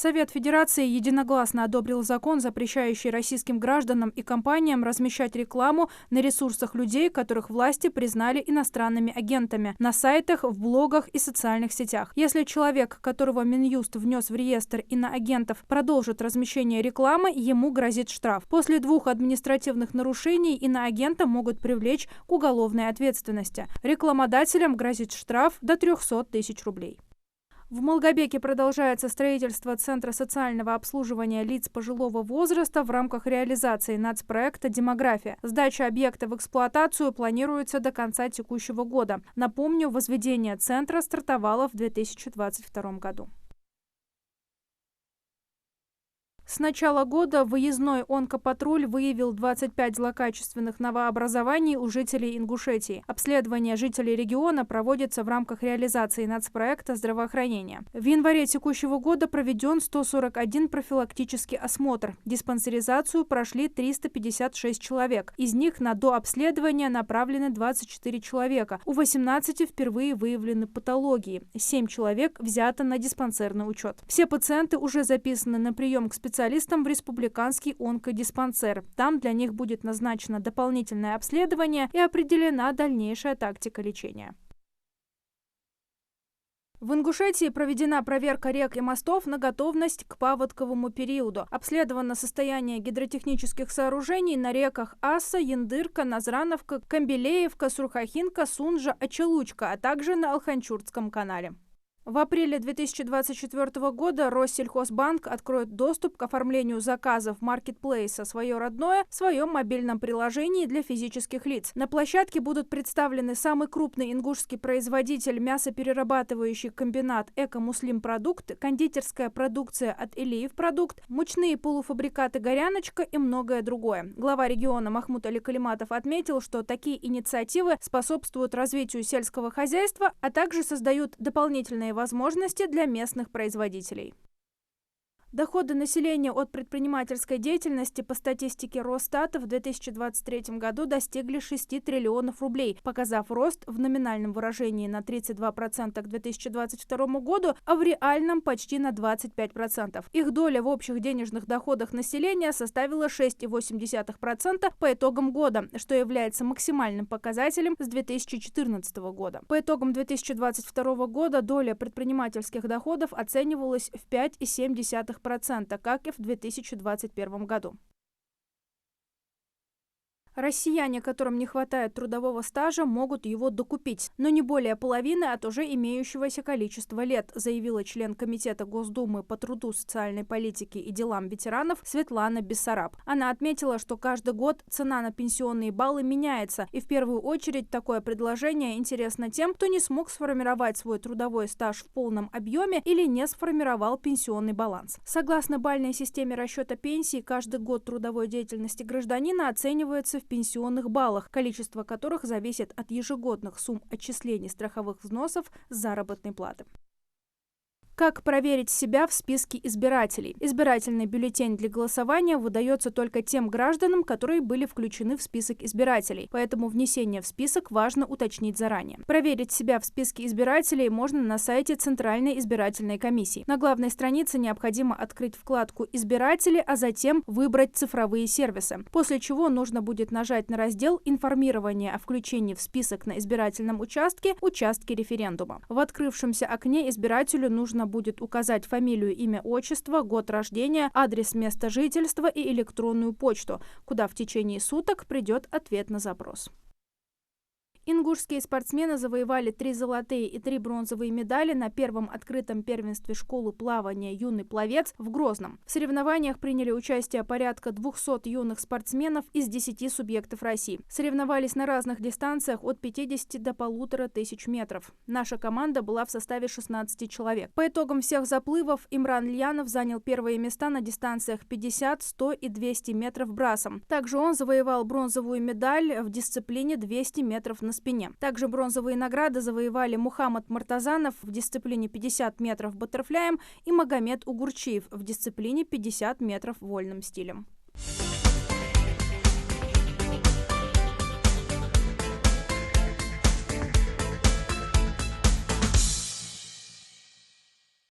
Совет Федерации единогласно одобрил закон, запрещающий российским гражданам и компаниям размещать рекламу на ресурсах людей, которых власти признали иностранными агентами, на сайтах, в блогах и социальных сетях. Если человек, которого Минюст внес в реестр иноагентов, продолжит размещение рекламы, ему грозит штраф. После 2 административных нарушений иноагента могут привлечь к уголовной ответственности. Рекламодателям грозит штраф до 300 тысяч рублей. В Малгобеке продолжается строительство Центра социального обслуживания лиц пожилого возраста в рамках реализации нацпроекта «Демография». Сдача объекта в эксплуатацию планируется до конца текущего года. Напомню, возведение центра стартовало в 2022 году. С начала года выездной онкопатруль выявил 25 злокачественных новообразований у жителей Ингушетии. Обследование жителей региона проводится в рамках реализации нацпроекта здравоохранения. В январе текущего года проведен 141 профилактический осмотр. Диспансеризацию прошли 356 человек. Из них на дообследование направлены 24 человека. У 18 впервые выявлены патологии. 7 человек взято на диспансерный учет. Все пациенты уже записаны на прием к специалистам в республиканский онкодиспансер. Там для них будет назначено дополнительное обследование и определена дальнейшая тактика лечения. В Ингушетии проведена проверка рек и мостов на готовность к паводковому периоду. Обследовано состояние гидротехнических сооружений на реках Аса, Яндырка, Назрановка, Камбелеевка, Сурхахинка, Сунжа, Ачалучка, а также на Алханчуртском канале. В апреле 2024 года Россельхозбанк откроет доступ к оформлению заказов маркетплейса «Свое родное» в своем мобильном приложении для физических лиц. На площадке будут представлены самый крупный ингушский производитель, мясоперерабатывающий комбинат «Эко-Муслим-продукт», кондитерская продукция от «Илиев-продукт», мучные полуфабрикаты «Горяночка» и многое другое. Глава региона Махмуд Али Калиматов отметил, что такие инициативы способствуют развитию сельского хозяйства, а также создают дополнительные возможности для местных производителей. Доходы населения от предпринимательской деятельности по статистике Росстата в 2023 году достигли 6 триллионов рублей, показав рост в номинальном выражении на 32% к 2022 году, а в реальном почти на 25%. Их доля в общих денежных доходах населения составила 6,8% по итогам года, что является максимальным показателем с 2014 года. По итогам 2022 года доля предпринимательских доходов оценивалась в 5,7%, как и в 2021 году. Россияне, которым не хватает трудового стажа, могут его докупить, но не более половины от уже имеющегося количества лет, заявила член Комитета Госдумы по труду, социальной политике и делам ветеранов Светлана Бессараб. Она отметила, что каждый год цена на пенсионные баллы меняется, и в первую очередь такое предложение интересно тем, кто не смог сформировать свой трудовой стаж в полном объеме или не сформировал пенсионный баланс. Согласно бальной системе расчета пенсии, каждый год трудовой деятельности гражданина оценивается в пенсионных баллах, количество которых зависит от ежегодных сумм отчислений страховых взносов с заработной платы. Как проверить себя в списке избирателей? Избирательный бюллетень для голосования выдается только тем гражданам, которые были включены в список избирателей, поэтому внесение в список важно уточнить заранее. Проверить себя в списке избирателей можно на сайте Центральной избирательной комиссии. На главной странице необходимо открыть вкладку «Избиратели», а затем выбрать цифровые сервисы, после чего нужно будет нажать на раздел «Информирование о включении в список на избирательном участке» участки референдума. В открывшемся окне избирателю нужно будет указать фамилию, имя, отчество, год рождения, адрес места жительства и электронную почту, куда в течение суток придет ответ на запрос. Ингушские спортсмены завоевали 3 золотые и 3 бронзовые медали на первом открытом первенстве школы плавания «Юный пловец» в Грозном. В соревнованиях приняли участие порядка 200 юных спортсменов из 10 субъектов России. Соревновались на разных дистанциях от 50 до 1500 метров. Наша команда была в составе 16 человек. По итогам всех заплывов Имран Льянов занял первые места на дистанциях 50, 100 и 200 метров брасом. Также он завоевал бронзовую медаль в дисциплине 200 метров на спине. Также бронзовые награды завоевали Мухаммад Мартазанов в дисциплине 50 метров баттерфляем и Магомед Угурчиев в дисциплине 50 метров вольным стилем.